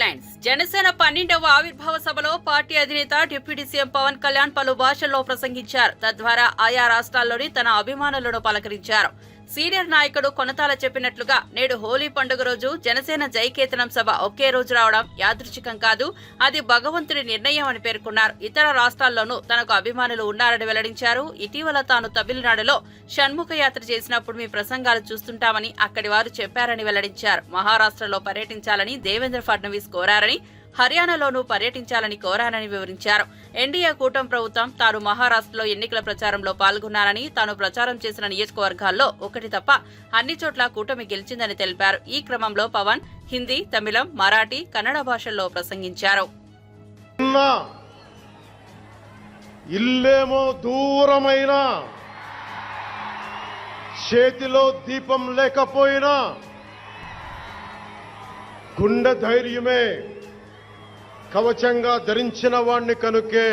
Headlines. Janasena 12వ ఆవిర్భావ సభలో party అధినేత డిప్యూటీ సీఎం పవన్ కళ్యాణ్ పలు భాషల్లో ప్రసంగించారు. తద్వారా ఆయా రాష్ట్రాల్లోని తన అభిమానులను పలకరించారు. సీనియర్ నాయకుడు కొనతాల చెప్పినట్లుగా నేడు హోలీ పండుగ రోజు జనసేన జైకేతనం సభ ఒకే రోజు రావడం యాదృచ్ఛికం కాదు, అది భగవంతుడి నిర్ణయం అని పేర్కొన్నారు. ఇతర రాష్ట్రాల్లోనూ తనకు అభిమానులు ఉన్నారని వెల్లడించారు. ఇటీవల తాను తమిళనాడులో షణ్ముఖ యాత్ర చేసినప్పుడు మీ ప్రసంగాలు చూస్తుంటామని అక్కడి వారు చెప్పారని వెల్లడించారు. మహారాష్ట్రలో పర్యటించాలని దేవేంద్ర ఫడ్నవీస్ కోరారని, హర్యానాలోనూ పర్యటించాలని కోరానని వివరించారు. ఎన్డీఏ కూటమి ప్రభుత్వం తాను మహారాష్ట్రలో ఎన్నికల ప్రచారంలో పాల్గొన్నారని, తాను ప్రచారం చేసిన నియోజకవర్గాల్లో ఒకటి తప్ప అన్ని చోట్ల కూటమి గెలిచిందని తెలిపారు. ఈ క్రమంలో పవన్ హిందీ, తమిళం, మరాఠీ, కన్నడ భాషల్లో ప్రసంగించారు. ఇల్లేమో దూరమైన, చేతిలో దీపం లేకపోయినా గుండె ధైర్యమే కవచంగా ధరించిన వాణ్ణి కనుకే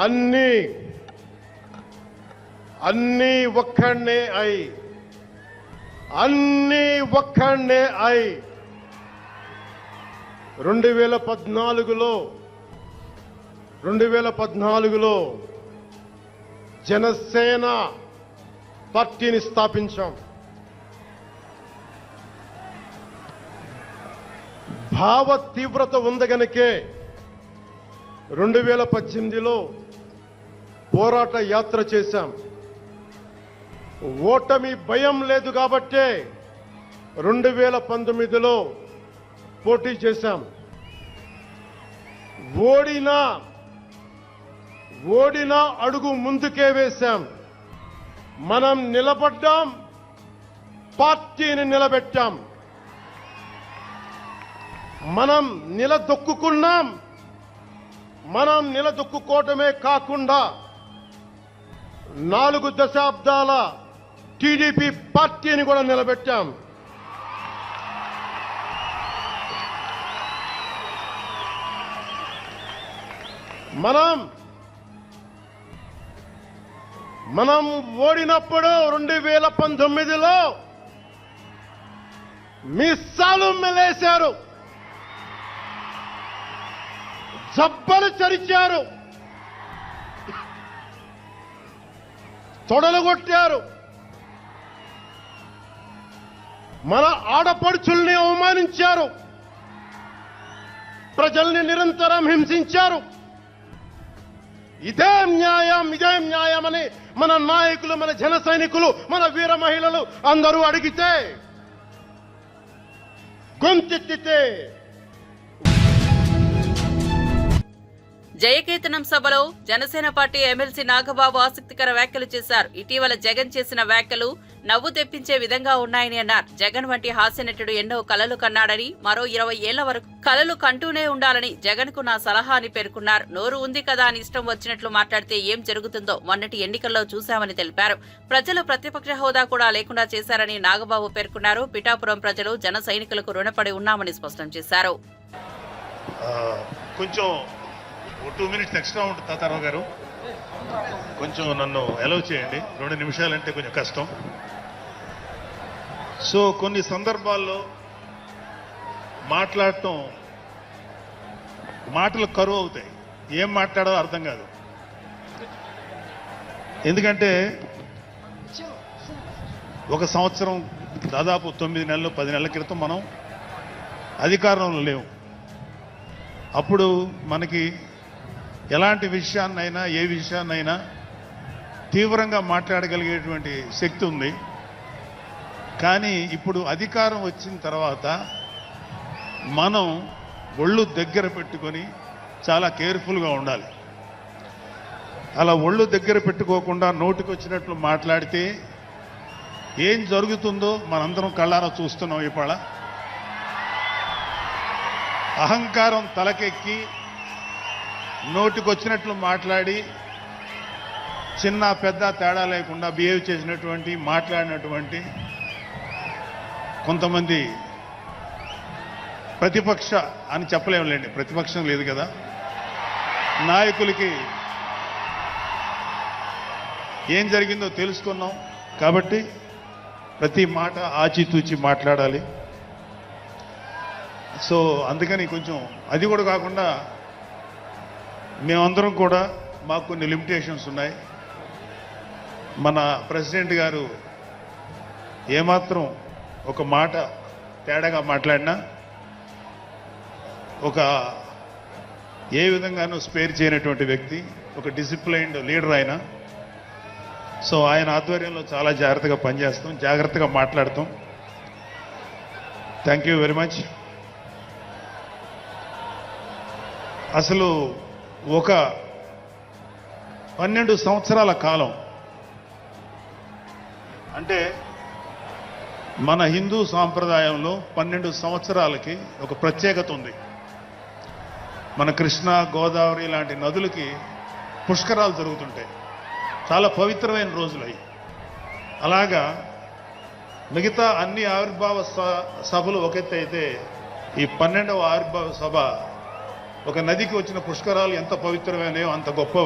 అన్ని ఒక్కడే అయి 2014లో జనసేన పార్టీని స్థాపించాం. భావ తీవ్రత ఉంది గనుకే 2018లో పోరాట యాత్ర చేశాం. ఓటమి భయం లేదు కాబట్టే 2019లో పోటీ చేశాం. ఓడినా అడుగు ముందుకే వేశాం. మనం నిలబడ్డాం, పార్టీని నిలబెట్టాం. మనం నిలదొక్కుకున్నాం. మనం నిలదొక్కుకోవటమే కాకుండా 4 దశాబ్దాల టీడీపీ పార్టీని కూడా నిలబెట్టాం. మనం ఓడినప్పుడు 2019లో మీసాలు మెలేశారు, జబ్బలు చరిచారు, తొడలు కొట్టారు, మన ఆడపడుచుల్ని అవమానించారు, ప్రజల్ని నిరంతరం హింసించారు. ఇదే న్యాయం అని మన నాయకులు, మన జన సైనికులు, మన వీర మహిళలు అందరూ అడిగితే, గొంతెత్తితే జయకేతనం సభలో జనసేన పార్టీ ఎమ్మెల్సీ నాగబాబు ఆసక్తికర వ్యాఖ్యలు చేశారు. ఇటీవల జగన్ చేసిన వ్యాఖ్యలు నవ్వు తెప్పించే విధంగా ఉన్నాయని అన్నారు. జగన్ వంటి హాస్యనటుడు ఎన్నో కలలు కన్నాడని, మరో 20 ఏళ్ల వరకు కలలు కంటూనే ఉండాలని జగన్ కు నా సలహా అని పేర్కొన్నారు. నోరు ఉంది కదా అని ఇష్టం వచ్చినట్లు మాట్లాడితే ఏం జరుగుతుందో మొన్నటి ఎన్నికల్లో చూశామని తెలిపారు. ప్రజలు ప్రతిపక్ష హోదా కూడా లేకుండా చేశారని నాగబాబు పేర్కొన్నారు. పిఠాపురం ప్రజలు జన సైనికులకు రుణపడి ఉన్నామని స్పష్టం చేశారు. 2 minutes ఎక్స్ట్రా ఉంటుంది తాతారావు గారు, కొంచెం నన్ను అలౌ చేయండి. 2 నిమిషాలంటే కొంచెం కష్టం. సో కొన్ని సందర్భాల్లో మాట్లాడటం, మాటలు కరువు అవుతాయి, ఏం మాట్లాడో అర్థం కాదు. ఎందుకంటే ఒక సంవత్సరం, దాదాపు 9 నెలలు 10 నెలల క్రితం మనం అధికారంలో లేవు. అప్పుడు మనకి ఎలాంటి విషయాన్నైనా, ఏ విషయాన్నైనా తీవ్రంగా మాట్లాడగలిగేటువంటి శక్తి ఉంది. కానీ ఇప్పుడు అధికారం వచ్చిన తర్వాత మనం ఒళ్ళు దగ్గర పెట్టుకొని చాలా కేర్ఫుల్గా ఉండాలి. అలా ఒళ్ళు దగ్గర పెట్టుకోకుండా నోటికొచ్చినట్లు మాట్లాడితే ఏం జరుగుతుందో మనందరం కళ్ళారా చూస్తున్నాం. ఇవాళ అహంకారం తలకెక్కి నోటికొచ్చినట్లు మాట్లాడి, చిన్న పెద్ద తేడా లేకుండా బిహేవ్ చేసినటువంటి, మాట్లాడినటువంటి కొంతమంది ప్రతిపక్ష అని చెప్పలేములేండి, ప్రతిపక్షం లేదు కదా, నాయకులకి ఏం జరిగిందో తెలుసుకున్నాం. కాబట్టి ప్రతి మాట ఆచితూచి మాట్లాడాలి. సో అందుకని కొంచెం అది కూడా కాకుండా మేమందరం కూడా మాకు కొన్ని లిమిటేషన్స్ ఉన్నాయి. మన ప్రెసిడెంట్ గారు ఏమాత్రం ఒక మాట తేడాగా మాట్లాడినా ఒక ఏ విధంగానూ స్పేర్ చేయనటువంటి వ్యక్తి, ఒక డిసిప్లైన్డ్ లీడర్ ఆయన. సో ఆయన ఆధ్వర్యంలో చాలా జాగ్రత్తగా పనిచేస్తాం, జాగ్రత్తగా మాట్లాడతాం. Thank you very much. అసలు ఒక 12 సంవత్సరాల కాలం అంటే మన హిందూ సాంప్రదాయంలో 12 సంవత్సరాలకి ఒక ప్రత్యేకత ఉంది. మన కృష్ణా, గోదావరి లాంటి నదులకి పుష్కరాలు జరుగుతుంటాయి. చాలా పవిత్రమైన రోజులు అవి. అలాగా మిగతా అన్ని ఆవిర్భావ సభలు ఒక ఎత్తు అయితే ఈ 12వ ఆవిర్భావ సభ ఒక నదికి వచ్చిన పుష్కరాలు ఎంత పవిత్రమైనయో అంత గొప్ప.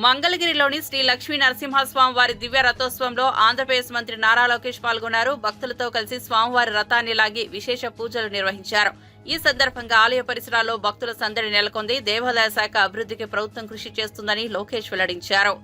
మంగళగిరిలోని శ్రీ లక్ష్మీ నరసింహస్వామి వారి దివ్య రథోత్సవంలో ఆంధ్రప్రదేశ్ మంత్రి నారా లోకేష్ పాల్గొన్నారు. భక్తులతో కలిసి స్వామివారి రథాన్ని లాగి విశేష పూజలు నిర్వహించారు. ఈ సందర్భంగా ఆలయ పరిసరాల్లో భక్తుల సందడి నెలకొంది. దేవాదాయ శాఖ అభివృద్ధికి ప్రభుత్వం కృషి చేస్తుందని లోకేష్ వెల్లడించారు.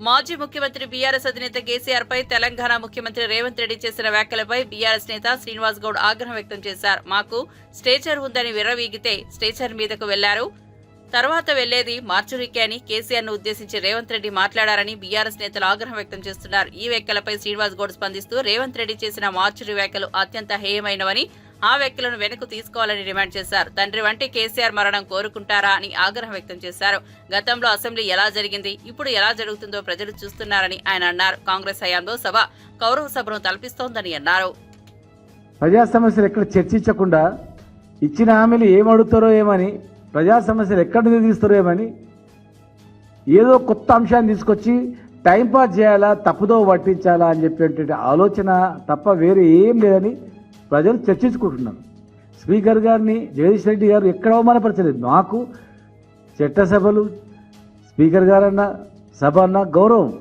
మాజీ ముఖ్యమంత్రి బీఆర్ఎస్ అధినేత కేసీఆర్ పై తెలంగాణ ముఖ్యమంత్రి రేవంత్ రెడ్డి చేసిన వ్యాఖ్యలపై బీఆర్ఎస్ నేత శ్రీనివాస్ గౌడ్ ఆగ్రహం వ్యక్తం చేశారు. మాకు స్టేచర్ ఉందని విర్రవీగితే స్టేచర్ మీదకు వెళ్లారు, తర్వాత వెళ్లేది మార్చురీకే అని కేసీఆర్ ను ఉద్దేశించి రేవంత్ రెడ్డి మాట్లాడారని బీఆర్ఎస్ నేతలు ఆగ్రహం వ్యక్తం చేస్తున్నారు. ఈ వ్యాఖ్యలపై శ్రీనివాస్ గౌడ్ స్పందిస్తూ రేవంత్ రెడ్డి చేసిన మార్చురీ వ్యాఖ్యలు అత్యంత హేయమైనవని, ఆ వ్యాఖ్యలను వెనక్కు తీసుకోవాలని డిమాండ్ చేశారు. తండ్రి వంటి కేసీఆర్ మరణం కోరుకుంటారా అని ఆగ్రహం వ్యక్తం చేశారు. గతంలో అసెంబ్లీ ఎలా జరిగింది, ఇప్పుడు ఎలా జరుగుతుందో ప్రజలు చూస్తున్నారని ఆయన అన్నారు. కాంగ్రెస్ హయాంలో సభ కౌరవ సభను తలపిస్తోందని అన్నారు. ప్రజా సమస్యలు ఎక్కడ చర్చించకుండా ఇచ్చిన హామీలు ఏమడుగుతారో ఏమని, ప్రజా సమస్యలు ఎక్కడ తీస్తారో ఏమని ఏదో కొత్త అంశాన్ని తీసుకొచ్చి టైంపాస్ చేయాలా, తప్పుదో పట్టించాలా అని చెప్పేటువంటి ఆలోచన తప్ప వేరే ఏం లేదని ప్రజలు చర్చించుకుంటున్నారు. స్పీకర్ గారిని జగదీష్ రెడ్డి గారు ఎక్కడ అవమానపరచలేదు. మాకు చట్టసభలు స్పీకర్ గారన్న సభ అన్న గౌరవం.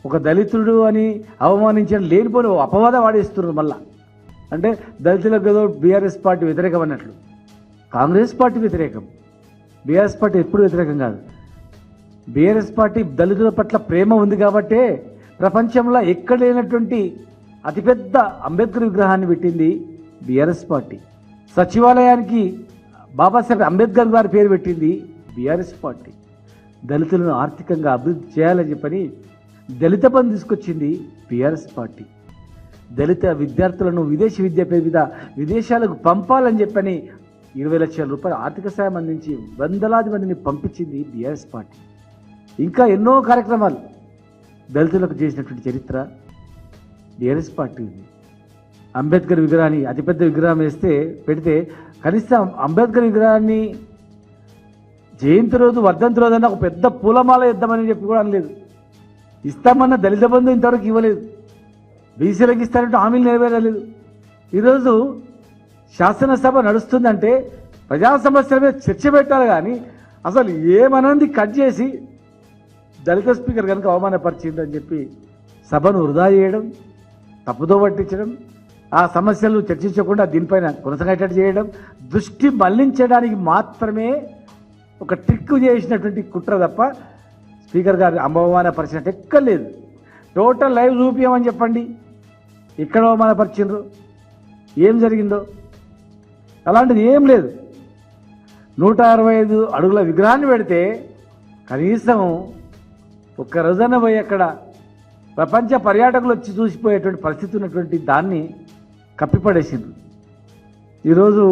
ఒక దళితుడు అని అవమానించడం లేనిపోని అపవాదం వాడేస్తున్నారు. మళ్ళా అంటే దళితులకు ఏదో బీఆర్ఎస్ పార్టీ వ్యతిరేకం అన్నట్లు. కాంగ్రెస్ పార్టీ వ్యతిరేకం, బీఆర్ఎస్ పార్టీ ఎప్పుడు వ్యతిరేకం కాదు. బీఆర్ఎస్ పార్టీ దళితుల పట్ల ప్రేమ ఉంది కాబట్టే ప్రపంచంలో ఎక్కడ లేనటువంటి అతిపెద్ద అంబేద్కర్ విగ్రహాన్ని పెట్టింది బీఆర్ఎస్ పార్టీ. సచివాలయానికి బాబాసాహెబ్ అంబేద్కర్ గారి పేరు పెట్టింది బీఆర్ఎస్ పార్టీ. దళితులను ఆర్థికంగా అభివృద్ధి చేయాలని చెప్పని దళిత బంధు తీసుకొచ్చింది బీఆర్ఎస్ పార్టీ. దళిత విద్యార్థులను విదేశీ విద్య పేరు మీద విదేశాలకు పంపాలని చెప్పని 20 లక్షల రూపాయల ఆర్థిక సాయం అందించి వందలాది మందిని పంపించింది బీఆర్ఎస్ పార్టీ. ఇంకా ఎన్నో కార్యక్రమాలు దళితులకు చేసినటువంటి చరిత్ర బీఆర్ఎస్ పార్టీ ఉంది. అంబేద్కర్ విగ్రహాన్ని అతిపెద్ద విగ్రహం పెడితే కనీసం అంబేద్కర్ విగ్రహాన్ని జయంతి రోజు వర్ధంతి రోజు అన్న ఒక పెద్ద పూలమాల ఇద్దామని చెప్పి కూడా అనలేదు. ఇస్తామన్న దళిత బంధు ఇంతవరకు ఇవ్వలేదు. బీసీలకు ఇస్తారంటే హామీలు నెరవేరలేదు. ఈరోజు శాసనసభ నడుస్తుందంటే ప్రజా సమస్యల మీద చర్చ పెట్టాలి కానీ అసలు ఏమనంది కట్ చేసి దళిత స్పీకర్ కనుక అవమానపరిచిందని చెప్పి సభను వృధా చేయడం, తప్పుదో పట్టించడం, ఆ సమస్యలు చర్చించకుండా దీనిపైన కొనసాగేటట్టు చేయడం, దృష్టి మళ్లించడానికి మాత్రమే ఒక ట్రిక్ చేసినటువంటి కుట్ర తప్ప స్పీకర్ గారు అవమానపరిచినట్టు ఎక్కర్లేదు. టోటల్ లైవ్ చూపించమని చెప్పండి, ఎక్కడ అవమానపరిచిండ్రు, ఏం జరిగిందో. అలాంటిది ఏం లేదు. 165 అడుగుల విగ్రహాన్ని పెడితే కనీసం ఒక్క రోజున పోయి అక్కడ ప్రపంచ పర్యాటకులు వచ్చి చూసిపోయేటువంటి పరిస్థితి ఉన్నటువంటి దాన్ని కప్పిపడేసిండ్రు. ఈరోజు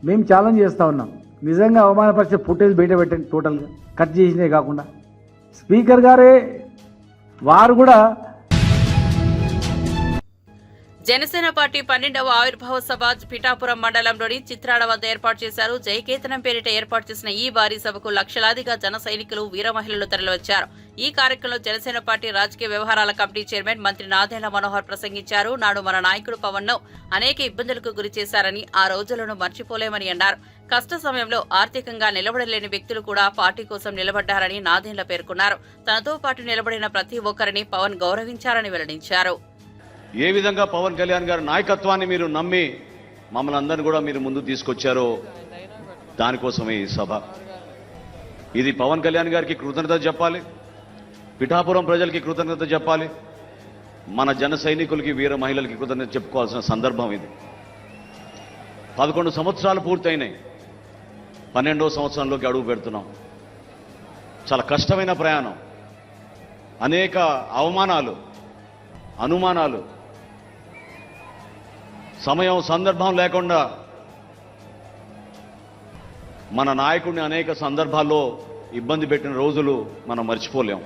మేము ఛాలెంజ్ చేస్తూ ఉన్నాం, నిజంగా అవమానపరిచే ఫుటేజ్ బయట పెట్టండి, టోటల్గా కట్ చేసినే కాకుండా. స్పీకర్ గారే వారు కూడా జనసేన పార్టీ 12వ ఆవిర్భావ సభ పిఠాపురం మండలంలోని చిత్రాడ వద్ద ఏర్పాటు చేశారు. జయకేతనం పేరిట ఏర్పాటు చేసిన ఈ భారీ సభకు లక్షలాదిగా జన సైనికులు, వీర మహిళలు తరలివచ్చారు. ఈ కార్యక్రమంలో జనసేన పార్టీ రాజకీయ వ్యవహారాల కమిటీ చైర్మన్ మంత్రి నాదెండ్ల మనోహర్ ప్రసంగించారు. నాడు మన నాయకుడు పవన్ ను అనేక ఇబ్బందులకు గురి చేశారని, ఆ రోజులను మర్చిపోలేమని అన్నారు. కష్ట సమయంలో ఆర్థికంగా నిలబడలేని వ్యక్తులు కూడా పార్టీ కోసం నిలబడ్డారని నాదెండ్ల పేర్కొన్నారు. తనతో పాటు నిలబడిన ప్రతి ఒక్కరిని పవన్ గౌరవించారని వెల్లడించారు. ఏ విధంగా పవన్ కళ్యాణ్ గారి నాయకత్వాన్ని మీరు నమ్మి మమ్మల్ని అందరినీ కూడా మీరు ముందుకు తీసుకొచ్చారో దానికోసమే ఈ సభ. ఇది పవన్ కళ్యాణ్ గారికి కృతజ్ఞత చెప్పాలి, పిఠాపురం ప్రజలకి కృతజ్ఞత చెప్పాలి, మన జన సైనికులకి, వీర మహిళలకి కృతజ్ఞత చెప్పుకోవాల్సిన సందర్భం ఇది. 11 సంవత్సరాలు పూర్తయినాయి, 12వ సంవత్సరంలోకి అడుగు పెడుతున్నాం. చాలా కష్టమైన ప్రయాణం, అనేక అవమానాలు, అనుమానాలు, సమయం సందర్భం లేకుండా మన నాయకుడిని అనేక సందర్భాల్లో ఇబ్బంది పెట్టిన రోజులు మనం మర్చిపోలేం.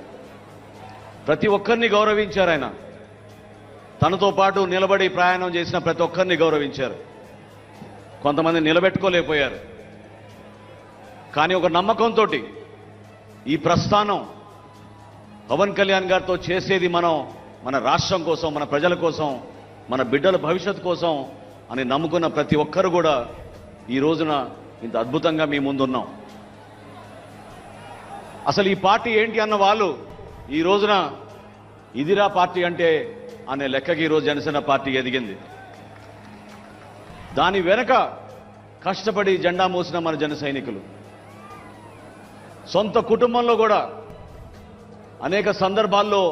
ప్రతి ఒక్కరిని గౌరవించారు ఆయన. తనతో పాటు నిలబడి ప్రయాణం చేసిన ప్రతి ఒక్కరిని గౌరవించారు. కొంతమంది నిలబెట్టుకోలేకపోయారు. కానీ ఒక నమ్మకంతో ఈ ప్రస్థానం పవన్ కళ్యాణ్ గారితో చేసేది మనం మన రాష్ట్రం కోసం, మన ప్రజల కోసం, మన బిడ్డల భవిష్యత్తు కోసం అని నమ్ముకున్న ప్రతి ఒక్కరు కూడా ఈ రోజున ఇంత అద్భుతంగా మీ ముందున్నాం. అసలు ఈ పార్టీ ఏంటి అన్న వాళ్ళు ఈ రోజున ఇదిరా పార్టీ అంటే అనే లెక్కకి ఈరోజు జనసేన పార్టీ ఎదిగింది. దాని వెనక కష్టపడి జెండా మోసిన మన జన సైనికులు, సొంత కుటుంబంలో కూడా అనేక సందర్భాల్లో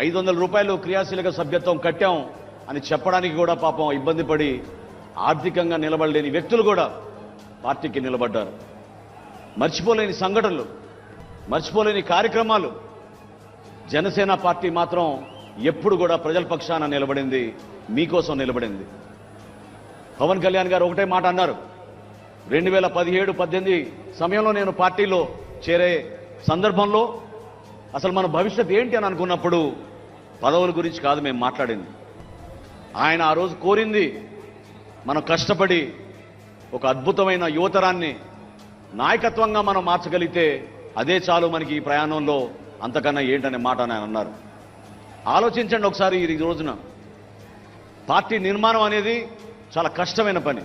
500 రూపాయలు క్రియాశీలక సభ్యత్వం కట్టాం అని చెప్పడానికి కూడా పాపం ఇబ్బంది పడి ఆర్థికంగా నిలబడలేని వ్యక్తులు కూడా పార్టీకి నిలబడ్డారు. మర్చిపోలేని సంఘటనలు, మర్చిపోలేని కార్యక్రమాలు. జనసేన పార్టీ మాత్రం ఎప్పుడు కూడా ప్రజల పక్షాన నిలబడింది, మీకోసం నిలబడింది. పవన్ కళ్యాణ్ గారు ఒకటే మాట అన్నారు, 2017-18 సమయంలో నేను పార్టీలో చేరే సందర్భంలో అసలు మన భవిష్యత్ ఏంటి అని అనుకున్నప్పుడు పదవుల గురించి కాదు మేము మాట్లాడింది. ఆయన ఆ రోజు కోరింది మనం కష్టపడి ఒక అద్భుతమైన యువతరాన్ని నాయకత్వంగా మనం మార్చగలిగితే అదే చాలు మనకి ఈ ప్రయాణంలో అంతకన్నా ఏంటనే మాట ఆయన అన్నారు. ఆలోచించండి ఒకసారి. ఈ రోజున పార్టీ నిర్మాణం అనేది చాలా కష్టమైన పని.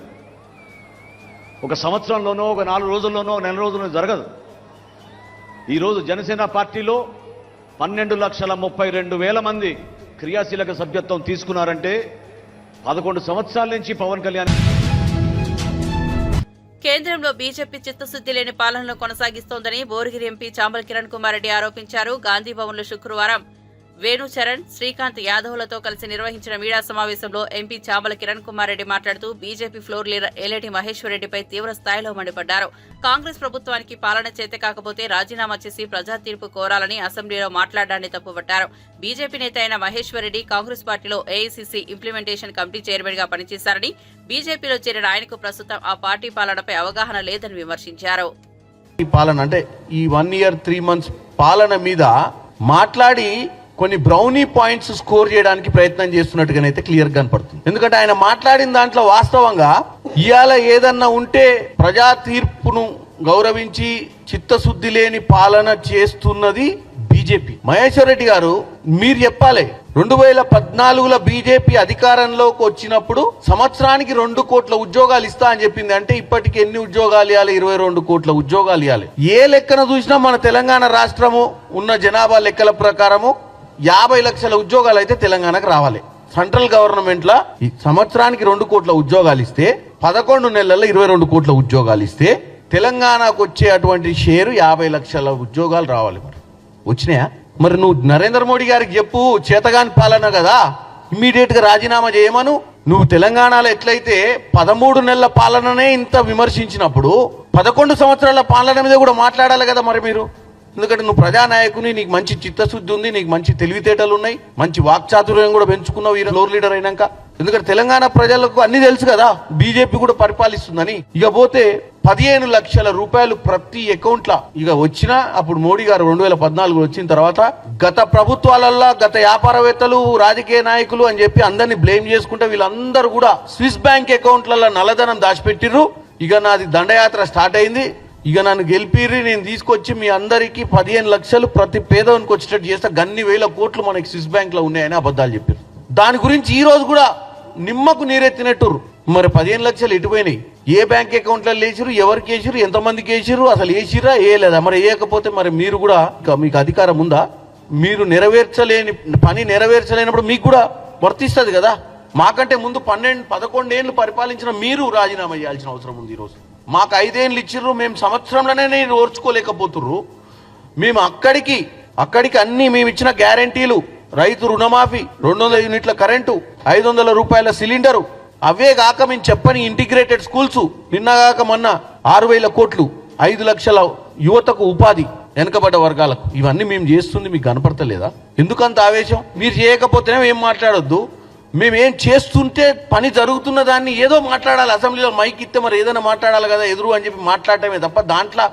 ఒక సంవత్సరంలోనో, ఒక 4 రోజుల్లోనో, నెల రోజుల్లోనో జరగదు. ఈరోజు జనసేన పార్టీలో 12,32,000 మంది క్రియాశీలక సభ్యత్వం తీసుకున్నారంటే 11 సంవత్సరాల నుంచి పవన్ కళ్యాణ్ కేంద్రంలో బీజేపీ చిత్తశుద్ది లేని పాలనను కొనసాగిస్తోందని బోరిగిరి ఎంపీ చాంబల్ కిరణ్ కుమార్ రెడ్డి ఆరోపించారు. గాంధీభవన్లో శుక్రవారం వేణుచరణ్, శ్రీకాంత్ యాదవ్లతో కలిసి నిర్వహించిన మీడియా సమావేశంలో ఎంపీ చాంబల కిరణ్ కుమార్ రెడ్డి మాట్లాడుతూ BJP floor leader Eleti Maheshwar రెడ్డిపై తీవ్ర స్థాయిలో మండిపడ్డారు. కాంగ్రెస్ ప్రభుత్వానికి పాలన చేత కాకపోతే రాజీనామా చేసి ప్రజా తీర్పు కోరాలని అసెంబ్లీలో మాట్లాడడాన్ని తప్పుపట్టారు. బీజేపీ నేత అయిన మహేశ్వర్ రెడ్డి కాంగ్రెస్ పార్టీలో ఏఐసీసీ ఇంప్లిమెంటేషన్ కమిటీ చైర్మన్ గా పనిచేశారని, బీజేపీలో చేరిన ఆయనకు ప్రస్తుతం ఆ పార్టీ పాలనపై అవగాహన లేదని విమర్శించారు. ఈ పాలన అంటే ఈ 1 year 3 months పాలన మీద మాట్లాడి కొన్ని బ్రౌనీ పాయింట్స్ స్కోర్ చేయడానికి ప్రయత్నం చేస్తున్నట్టుగానైతే క్లియర్ కనపడుతుంది. ఎందుకంటే ఆయన మాట్లాడిన దాంట్లో వాస్తవంగా ఇవాళ ఏదన్నా ఉంటే ప్రజా తీర్పును గౌరవించి చిత్తశుద్ధి లేని పాలన చేస్తున్నది బీజేపీ. మహేశ్వర్ రెడ్డి గారు మీరు చెప్పాలి, 2014లో బీజేపీ అధికారంలోకి వచ్చినప్పుడు సంవత్సరానికి 2 కోట్ల ఉద్యోగాలు ఇస్తా అని చెప్పింది. అంటే ఇప్పటికి ఎన్ని ఉద్యోగాలు ఇవ్వాలి? 22 కోట్ల ఉద్యోగాలు ఇవ్వాలి. ఏ లెక్కన చూసినా మన తెలంగాణ రాష్ట్రము ఉన్న జనాభా లెక్కల ప్రకారము 50 లక్షల ఉద్యోగాలు అయితే తెలంగాణకు రావాలి. సెంట్రల్ గవర్నమెంట్ లా సంవత్సరానికి 2 కోట్ల ఉద్యోగాలు ఇస్తే 11 నెలల్లో 22 కోట్ల ఉద్యోగాలు ఇస్తే తెలంగాణకు వచ్చే అటువంటి షేరు 50 లక్షల ఉద్యోగాలు రావాలి. మరి వచ్చినాయా? మరి నువ్వు నరేంద్ర మోడీ గారికి చెప్పు, చేతగాని పాలన కదా, ఇమ్మీడియట్ గా రాజీనామా చేయమను. నువ్వు తెలంగాణలో ఎట్లయితే 13 నెలల పాలననే ఇంత విమర్శించినప్పుడు 11 సంవత్సరాల పాలన మీద కూడా మాట్లాడాలి కదా మరి మీరు. ఎందుకంటే నువ్వు ప్రజానాయకుని, నీకు మంచి చిత్తశుద్ధి ఉంది, నీకు మంచి తెలివితేటలు ఉన్నాయి, మంచి వాక్చాతుర్యం కూడా పెంచుకున్నావు ఈ ఫ్లోర్ లీడర్ అయినాక. ఎందుకంటే తెలంగాణ ప్రజలకు అన్ని తెలుసు కదా బీజేపీ కూడా పరిపాలిస్తుందని. ఇక పోతే 15 లక్షల రూపాయలు ప్రతి అకౌంట్ లా ఇక వచ్చినా అప్పుడు మోడీ గారు 2014 వచ్చిన తర్వాత గత ప్రభుత్వాలల్లో గత వ్యాపారవేత్తలు, రాజకీయ నాయకులు అని చెప్పి అందరినీ బ్లేమ్ చేసుకుంటే వీళ్ళందరూ కూడా స్విస్ బ్యాంక్ అకౌంట్లలో నల్లధనం దాచిపెట్టిర్రు. ఇక నాది దండయాత్ర స్టార్ట్ అయింది, ఇక నన్ను గెలిపిర్రి, నేను తీసుకొచ్చి మీ అందరికీ 15 లక్షలు ప్రతి పేదవానికి వచ్చేటట్టు చేస్తే గన్ని 1000 కోట్లు మనకి స్విస్ బ్యాంక్ లో ఉన్నాయని అబద్ధాలు చెప్పారు. దాని గురించి ఈ రోజు కూడా నిమ్మకు నీరెత్తినట్టురు. మరి 15 లక్షలు ఎటుపోయినాయి? ఏ బ్యాంక్ అకౌంట్లలో వేసిరు, ఎవరికి వేసిరు, ఎంతమందికి వేసిరు, అసలు వేసిరా వేయలేదా? మరి వేయకపోతే మరి మీరు కూడా మీకు అధికారం ఉందా? మీరు పని నెరవేర్చలేనప్పుడు మీకు కూడా వర్తిస్తుంది కదా. మాకంటే ముందు 11 ఏళ్ళు పరిపాలించిన మీరు రాజీనామా చేయాల్సిన అవసరం ఉంది. ఈరోజు మాకు 5 ఏళ్ళు ఇచ్చిర్రు, మేము సంవత్సరంలోనే ఓర్చుకోలేకపోతుర్రు. మేము అక్కడికి అన్ని మేము ఇచ్చిన గ్యారంటీలు, రైతు రుణమాఫీ, 200 యూనిట్ల కరెంటు, 500 రూపాయల సిలిండరు, అవే కాక మేము చెప్పని ఇంటిగ్రేటెడ్ స్కూల్స్, నిన్నగాక మొన్న 6,000 కోట్లు, 5 లక్షల యువతకు ఉపాధి, వెనకబడ్డ వర్గాలకు, ఇవన్నీ మేము చేస్తుంది మీకు కనపడతలేదా? ఎందుకంత ఆవేశం? మీరు చేయకపోతేనే ఏం మాట్లాడొద్దు, మేమేం చేస్తుంటే పని జరుగుతున్న దాన్ని ఏదో మాట్లాడాలి. అసెంబ్లీలో మైక్ ఇస్తే మరి ఏదైనా మాట్లాడాలి కదా ఎదురు అని చెప్పి మాట్లాడటమే తప్ప దాంట్లో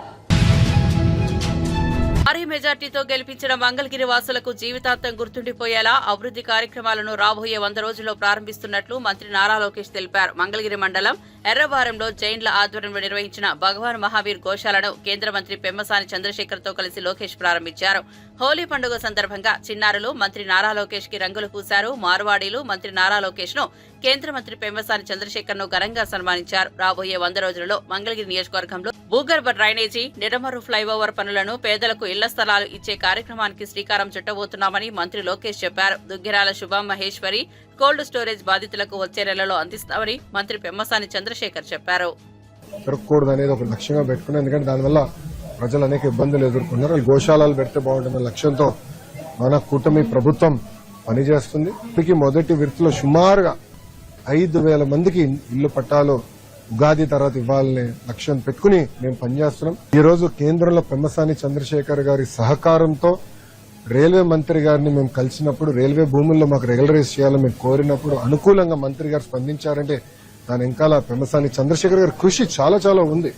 భారీ మెజార్టీతో గెలిపించిన మంగళగిరి వాసులకు జీవితాంతం గుర్తుండిపోయేలా అభివృద్ధి కార్యక్రమాలను రాబోయే 100 రోజుల్లో ప్రారంభిస్తున్నట్లు మంత్రి నారా లోకేష్ తెలిపారు. మంగళగిరి మండలం ఎర్రవారంలో జైన్ల ఆధ్వర్యంలో నిర్వహించిన భగవాన్ మహావీర్ గోశాలను కేంద్ర మంత్రి పెమ్మసాని చంద్రశేఖర్ తో కలిసి లోకేష్ ప్రారంభించారు. హోలీ పండుగ సందర్భంగా చిన్నారులు మంత్రి నారా లోకేష్ కి రంగులు పూశారు. మార్వాడీలు మంత్రి నారా లోకేష్ ను, కేంద్ర మంత్రి పెమ్మసాని చంద్రశేఖర్ ను ఘనంగా సన్మానించారు. రాబోయే 100 రోజులలో మంగళగిరి నియోజకవర్గంలో భూగర్భ డ్రైనేజీ, నిడమర్రు ఫ్లైఓవర్ పనులను, పేదలకు ఇళ్ల స్థలాలు ఇచ్చే కార్యక్రమానికి శ్రీకారం చుట్టబోతున్నామని మంత్రి లోకేష్ చెప్పారు. దుగ్గిరాల శుభం మహేశ్వరి కోల్డ్ స్టోరేజ్ బాధితులకు వచ్చే నెలలో అందిస్తామని మంత్రి పెమ్మసాని చంద్రశేఖర్ చెప్పారు. పెరగకూడదు అనేది ఒక లక్ష్యంగా పెట్టుకున్నాం. ఎందుకంటే దానివల్ల ప్రజలు అనేక ఇబ్బందులు ఎదుర్కొన్నారు. గోశాలలు పెడితే బాగుంటుందన్న లక్ష్యంతో మన కూటమి ప్రభుత్వం పనిచేస్తుంది. ఇప్పటికీ మొదటి విడతలో సుమారుగా 5,000 మందికి ఇల్లు పట్టాలు ఉగాది తర్వాత ఇవ్వాలనే లక్ష్యం పెట్టుకుని మేము పనిచేస్తున్నాం. ఈ రోజు కేంద్రంలో పెమ్మసాని చంద్రశేఖర్ గారి సహకారంతో రైల్వే మంత్రి గారిని మేము కలిసినప్పుడు, రైల్వే భూముల్లో మాకు రెగ్యులరైజ్ చేయాలని మేము కోరినప్పుడు అనుకూలంగా మంత్రి గారు స్పందించారంటే దాని వెనకాల పెమ్మసాని చంద్రశేఖర్ గారి కృషి చాలా చాలా ఉంది.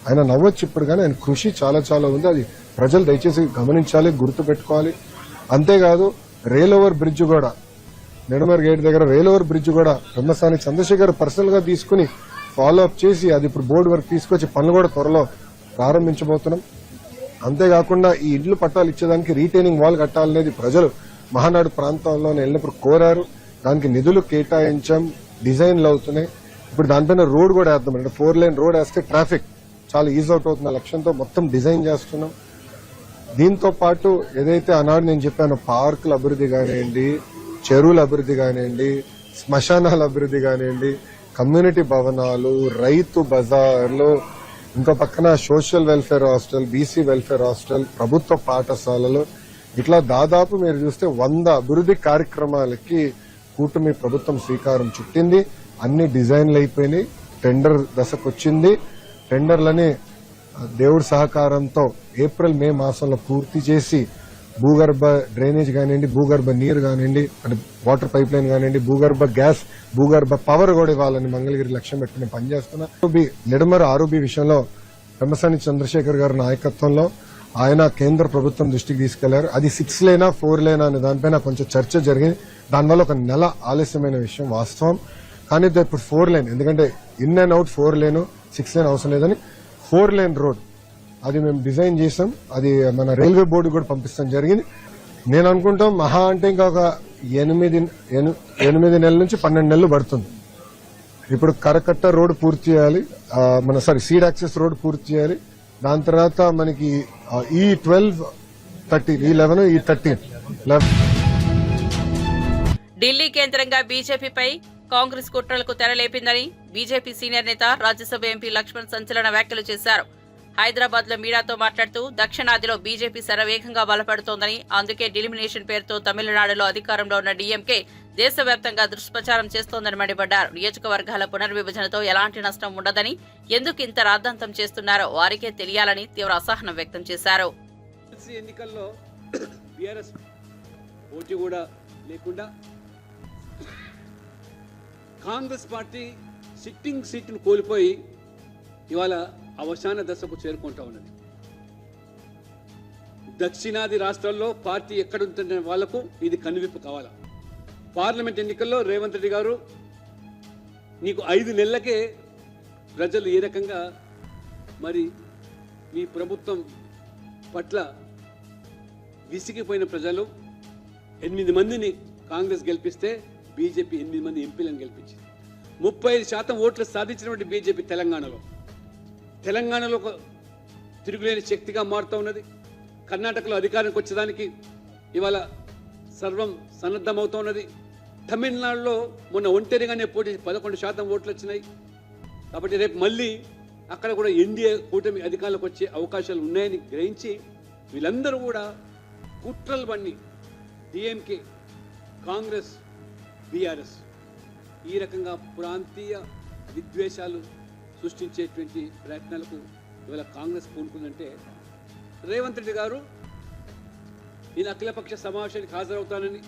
ఆయన నవ్వచ్చు ఇప్పుడు, కానీ ఆయన కృషి చాలా చాలా ఉంది. అది ప్రజలు దయచేసి గమనించాలి, గుర్తు పెట్టుకోవాలి. అంతేకాదు రైల్ ఓవర్ బ్రిడ్జ్ కూడా, నిడమర్ గేట్ దగ్గర రైల్ ఓవర్ బ్రిడ్జ్ కూడా పెమ్మసాని చంద్రశేఖర్ పర్సనల్ గా తీసుకుని ఫాలో అప్ చేసి అది ఇప్పుడు బోర్డు వరకు తీసుకొచ్చి పనులు కూడా త్వరలో ప్రారంభించబోతున్నాం. అంతేకాకుండా ఈ ఇళ్లు పట్టాలు ఇచ్చేదానికి రీటైనింగ్ వాల్ కట్టాలనేది ప్రజలు మహానాడు ప్రాంతంలో వెళ్ళినప్పుడు కోరారు. దానికి నిధులు కేటాయించాం, డిజైన్లు అవుతున్నాయి. ఇప్పుడు దానిపైన రోడ్ కూడా వేద్దాం. అంటే 4 లేన్ రోడ్ వేస్తే ట్రాఫిక్ చాలా ఈజ్ అవుట్ అవుతున్న లక్ష్యంతో మొత్తం డిజైన్ చేస్తున్నాం. దీంతో పాటు ఏదైతే ఆనాడు నేను చెప్పాను, పార్కుల అభివృద్ధి కానివ్వండి, చెరువుల అభివృద్ధి కానివ్వండి, శ్మశానాల అభివృద్ధి కానివ్వండి, కమ్యూనిటీ భవనాలు, రైతు బజార్లు, ఇంకో పక్కన social welfare hostel, BC welfare hostel, ప్రభుత్వ పాఠశాలలు, ఇట్లా దాదాపు మీరు చూస్తే 100 అభివృద్ధి కార్యక్రమాలకి కూటమి ప్రభుత్వం శ్రీకారం చుట్టింది. అన్ని డిజైన్లు అయిపోయినాయి, టెండర్ దశకు వచ్చింది. టెండర్లని దేవుడి సహకారంతో ఏప్రిల్ మే మాసంలో పూర్తి చేసి భూగర్భ డ్రైనేజ్ కానివ్వండి, భూగర్భ నీరు కానివ్వండి, అంటే వాటర్ పైప్ లైన్ కానివ్వండి, భూగర్భ గ్యాస్, భూగర్భ పవర్ కూడా ఇవ్వాలని మంగళగిరి లక్ష్యం పెట్టుకుని పనిచేస్తున్నా. నిడమర ఆరోగ్య విషయంలో పెమ్మసాని చంద్రశేఖర్ గారి నాయకత్వంలో ఆయన కేంద్ర ప్రభుత్వం దృష్టికి తీసుకెళ్లారు. అది 6 లేనా 4 లేనా అనే దానిపైన కొంచెం చర్చ జరిగింది. దానివల్ల 1 నెల ఆలస్యమైన విషయం వాస్తవం. కానీ ఇప్పుడు 4 లేన్, ఎందుకంటే ఇన్ అండ్ అవుట్ 4 లేను, 6 లేన్ అవసరం లేదని 4 లేన్ రోడ్ అది మేము డిజైన్ చేసాం. అది మన రైల్వే బోర్డు కూడా పంపిస్తాం జరిగింది. నేను అనుకుంటాం మహా అంటే ఇంకా ఒక 8 నెలల నుంచి 12 నెలలు పడుతుంది. ఇప్పుడు కరకట్ట రోడ్ పూర్తి చేయాలి, సీడ్ యాక్సెస్ రోడ్ పూర్తి చేయాలి. దాని తర్వాత మనకి E12, E11, E13 ఢిల్లీ కేంద్రంగా బీజేపీపై కాంగ్రెస్ కుట్రలకు తెరలేపిందని బీజేపీ సీనియర్ నేత రాజ్యసభ ఎంపీ లక్ష్మణ్ సంచలన వ్యాఖ్యలు చేశారు. హైదరాబాద్ లో మీడియాతో మాట్లాడుతూ దక్షిణాదిలో బీజేపీ శరవేగంగా బలపడుతోందని, అందుకే డిలిమినేషన్ పేరుతో తమిళనాడులో అధికారంలో ఉన్న డీఎంకే దేశవ్యాప్తంగా దుష్ప్రచారం చేస్తోందని మండిపడ్డారు. నియోజకవర్గాల పునర్విభజనతో ఎలాంటి నష్టం ఉండదని, ఎందుకు ఇంత రాద్ధాంతం చేస్తున్నారో వారికే తెలియాలని తీవ్ర అసహనం వ్యక్తం చేశారు. ఎన్నికల్లో బీఆర్ఎస్ పోటీ కూడా లేకుండా కాంగ్రెస్ పార్టీ సిట్టింగ్ సీట్ను కోల్పోయి ఇవాళ అవసాన దశకు చేరుకుంటా ఉన్నది. దక్షిణాది రాష్ట్రాల్లో పార్టీ ఎక్కడుంటున్న వాళ్లకు ఇది కనువిప్పు కావాలా. పార్లమెంట్ ఎన్నికల్లో రేవంత్ రెడ్డి గారు నీకు 5 నెలలకే ప్రజలు ఏ రకంగా మరి మీ ప్రభుత్వం పట్ల విసిగిపోయిన ప్రజలు 8 మందిని కాంగ్రెస్ గెలిపిస్తే బీజేపీ 8 మంది ఎంపీలను గెలిపించింది. 35% ఓట్లు సాధించినటువంటి బీజేపీ తెలంగాణలో ఒక తిరుగులేని శక్తిగా మారుతూ ఉన్నది. కర్ణాటకలో అధికారానికి వచ్చేదానికి ఇవాళ సర్వం సన్నద్ధమవుతూ ఉన్నది. తమిళనాడులో మొన్న ఒంటరిగానే పోటీ 11% ఓట్లు వచ్చినాయి. కాబట్టి రేపు మళ్ళీ అక్కడ కూడా ఎన్డీఏ కూటమి అధికారంలోకి వచ్చే అవకాశాలు ఉన్నాయని గ్రహించి వీళ్ళందరూ కూడా కుట్రలు బండి డిఎంకే, కాంగ్రెస్, బీఆర్ఎస్ ఈ రకంగా ప్రాంతీయ విద్వేషాలు సృష్టించేటువంటి ప్రయత్నాలకు ఇవాళ కాంగ్రెస్ పూనుకుందంటే, రేవంత్ రెడ్డి గారు నేను అఖిలపక్ష సమావేశానికి హాజరవుతానని,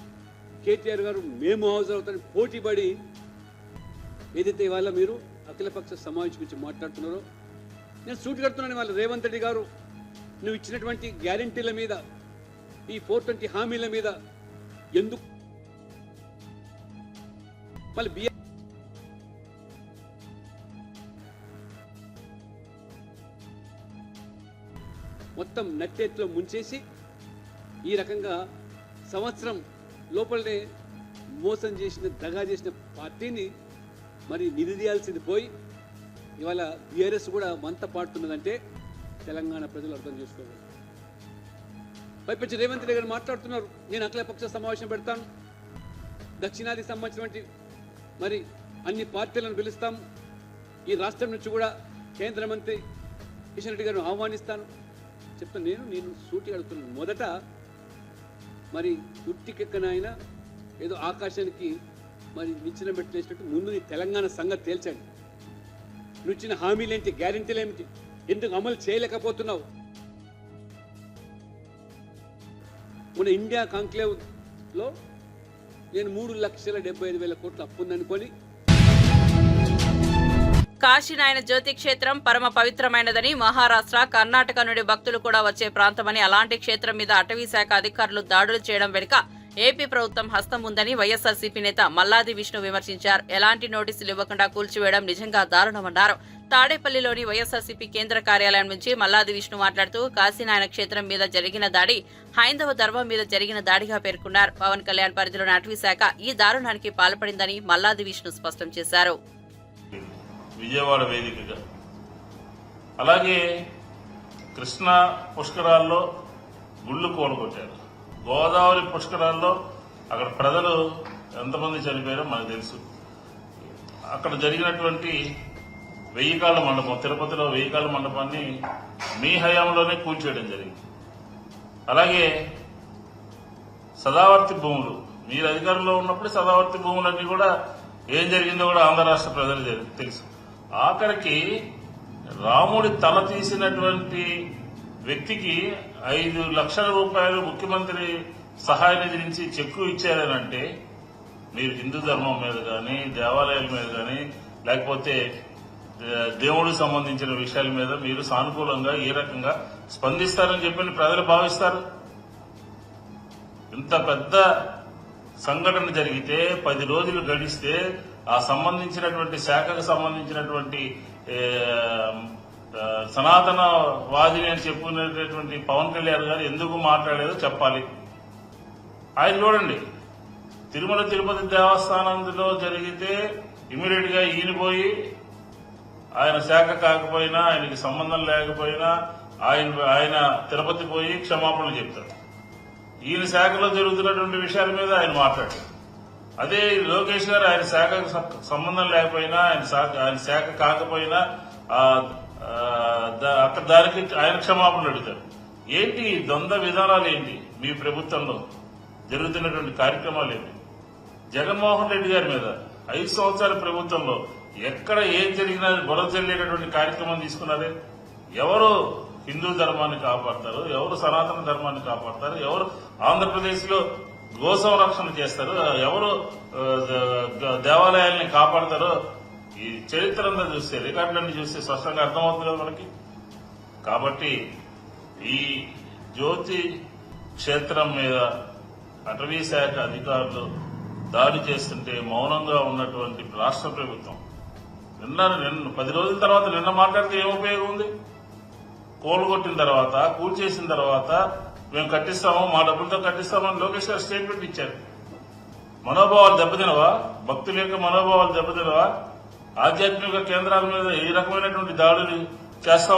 కేటీఆర్ గారు మేము హాజరవుతానని పోటీపడి ఏదైతే ఇవాళ మీరు అఖిలపక్ష సమావేశం గురించి మాట్లాడుతున్నారో నేను సూటి కడుతున్నాను. ఇవాళ రేవంత్ రెడ్డి గారు నువ్వు ఇచ్చినటువంటి గ్యారంటీల మీద, ఈ 420 హామీల మీద ఎందుకు మళ్ళీ మొత్తం నట్టేట్లో ముంచేసి ఈ రకంగా సంవత్సరం లోపలనే మోసం చేసిన, దగా చేసిన పార్టీని మరి నిలదీయాల్సింది పోయి ఇవాళ బీఆర్ఎస్ కూడా వంత పాడుతున్నదంటే తెలంగాణ ప్రజలు అర్థం చేసుకోవాలి. పైపెచ్చి రేవంత్ రెడ్డి గారు మాట్లాడుతున్నారు, నేను అఖిలపక్ష సమావేశం పెడతాను, దక్షిణాదికి సంబంధించినటువంటి మరి అన్ని పార్టీలను పిలుస్తాం, ఈ రాష్ట్రం నుంచి కూడా కేంద్ర మంత్రి కిషన్ రెడ్డి గారిని ఆహ్వానిస్తాను చెప్తాను. నేను సూటి అడుగుతున్నాను. మొదట మరి ఉట్టికెక్కనైనా ఏదో ఆకాశానికి మరి నిచ్చెన పెట్టేసినట్టు ముందు నీ తెలంగాణ సంగతి తేల్చండి. నువ్వు ఇచ్చిన హామీలేంటి, గ్యారెంటీలు ఏమిటి, ఎందుకు అమలు చేయలేకపోతున్నావు? మన ఇండియా కాంక్లేవ్లో నేను 3,75,000 కోట్ల అప్పు ఉందనుకొని కాశీనాయన జ్యోతి క్షేత్రం పరమ పవిత్రమైనదని, మహారాష్ట్ర, కర్ణాటక నుండి భక్తులు కూడా వచ్చే ప్రాంతమని, అలాంటి క్షేత్రం మీద అటవీ శాఖ అధికారులు దాడులు చేయడం వెనుక ఏపీ ప్రభుత్వం హస్తం ఉందని వైఎస్ఆర్సీపీ నేత మల్లాది విష్ణు విమర్శించారు. ఎలాంటి నోటీసులు ఇవ్వకుండా కూల్చివేయడం నిజంగా దారుణమన్నారు. తాడేపల్లిలోని వైఎస్ఆర్సీపీ కేంద్ర కార్యాలయం నుంచి మల్లాది విష్ణు మాట్లాడుతూ కాశీనాయన క్షేత్రం మీద జరిగిన దాడి హైందవ ధర్మం మీద జరిగిన దాడిగా పేర్కొన్నారు. పవన్ కళ్యాణ్ పరిధిలోని అటవీ శాఖ ఈ దారుణానికి పాల్పడిందని మల్లాది విష్ణు స్పష్టం చేశారు. విజయవాడ వేదికగా అలాగే కృష్ణా పుష్కరాల్లో గుళ్ళు కూలగొట్టారు. గోదావరి పుష్కరాల్లో అక్కడ ప్రజలు ఎంతమంది చనిపోయారో మనకు తెలుసు. అక్కడ జరిగినటువంటి 1000 కాళ్ళ మండపం, తిరుపతిలో 1000 కాళ్ళ మండపాన్ని మీ హయాంలోనే కూల్చేయడం జరిగింది. అలాగే సదావర్తి భూములు, మీరు అధికారంలో ఉన్నప్పుడు సదావర్తి భూములన్నీ కూడా ఏం జరిగిందో కూడా ఆంధ్ర రాష్ట్ర ప్రజలు తెలుసు. ఆఖరికి రాముడి తల తీసినటువంటి వ్యక్తికి 5 లక్షల రూపాయలు ముఖ్యమంత్రి సహాయ నిధి నుంచి చెక్కు ఇచ్చారనంటే మీరు హిందూ ధర్మం మీద కానీ, దేవాలయాల మీద కానీ, లేకపోతే దేవుడికి సంబంధించిన విషయాల మీద మీరు సానుకూలంగా ఏ రకంగా స్పందిస్తారని చెప్పి ప్రజలు భావిస్తారు. ఇంత పెద్ద సంఘటన జరిగితే 10 రోజులు గడిస్తే ఆ సంబంధించినటువంటి శాఖకు సంబంధించినటువంటి సనాతనవాదిని అని చెప్పుకునేటటువంటి పవన్ కళ్యాణ్ గారు ఎందుకు మాట్లాడేదో చెప్పాలి. ఆయన చూడండి, తిరుమల తిరుపతి దేవస్థానంలో జరిగితే ఇమీడియట్ గా ఈయన పోయి ఆయన శాఖ కాకపోయినా, ఆయనకి సంబంధం లేకపోయినా ఆయన తిరుపతి పోయి క్షమాపణలు చెప్తారు. ఈయన శాఖలో జరుగుతున్నటువంటి విషయాల మీద ఆయన మాట్లాడారు. అదే లోకేష్ గారు ఆయన శాఖకు సంబంధం లేకపోయినా, ఆయన శాఖ కాకపోయినా అక్కడ దానికి ఆయన క్షమాపణలు అడుగుతారు. ఏంటి ద్వంద్వ విధానాలు? ఏంటి మీ ప్రభుత్వంలో జరుగుతున్నటువంటి కార్యక్రమాలు ఏంటి? జగన్మోహన్ రెడ్డి గారి మీద 5 సంవత్సరాల ప్రభుత్వంలో ఎక్కడ ఏం జరిగినా గొడవ చెల్లేటటువంటి కార్యక్రమం తీసుకున్నారే? ఎవరు హిందూ ధర్మాన్ని కాపాడతారు? ఎవరు సనాతన ధర్మాన్ని కాపాడతారు? ఎవరు ఆంధ్రప్రదేశ్ లో గో సంరక్షణ చేస్తారు? ఎవరు దేవాలయాల్ని కాపాడతారో ఈ చరిత్ర అంతా చూస్తే, రికార్డులన్నీ చూస్తే స్పష్టంగా అర్థమవుతుంది కదా మనకి. కాబట్టి ఈ జ్యోతి క్షేత్రం మీద అటవీ శాఖ అధికారులు దాడి చేస్తుంటే మౌనంగా ఉన్నటువంటి రాష్ట్ర ప్రభుత్వం నిన్న 10 రోజుల తర్వాత నిన్న మాట్లాడితే ఏం ఉపయోగం ఉంది? కూలగొట్టిన తర్వాత, కూల్చేసిన తర్వాత మేము కట్టిస్తాము, మా డబ్బులతో కట్టిస్తామని లోకేష్ గారు స్టేట్మెంట్ ఇచ్చారు. మనోభావాలు దెబ్బతినవా? భక్తుల యొక్క మనోభావాలు దెబ్బతినవా? ఆధ్యాత్మిక కేంద్రాల మీద ఏ రకమైనటువంటి దాడులు చేస్తా